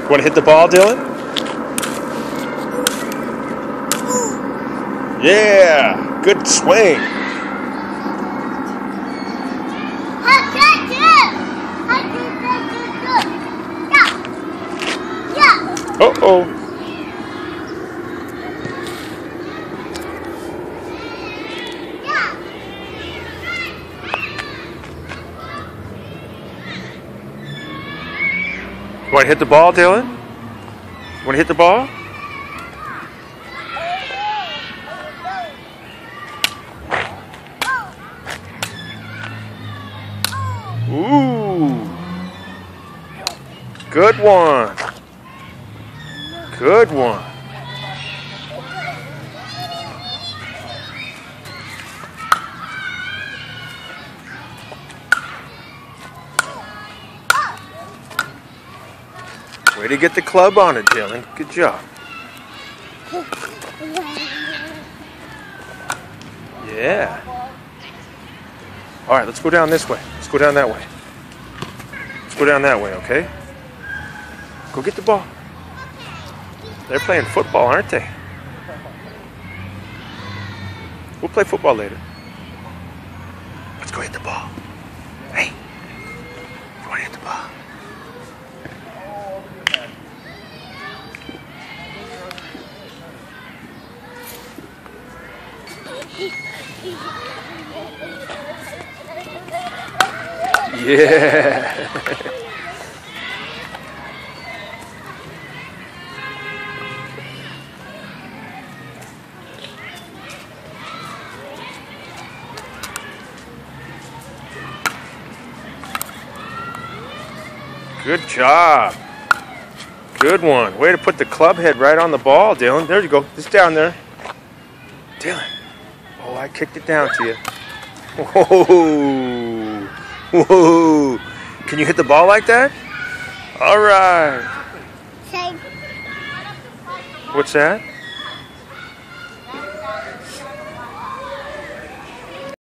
You want to hit the ball, Dylan? Yeah, good swing. Uh-oh. You want to hit the ball, Dylan? You want to hit the ball? Ooh. Good one. Good one. Way to get the club on it, Dylan. Good job. Yeah. All right, let's go down this way. Let's go down that way. Let's go down that way, okay? Go get the ball. They're playing football, aren't they? We'll play football later. Let's go hit the ball. Hey, you want to hit the ball? Yeah. Good job. Good one. Way to put the club head right on the ball, Dylan. There you go. It's down there. Dylan. Oh, I kicked it down to you. Whoa. Whoa. Can you hit the ball like that? All right. What's that?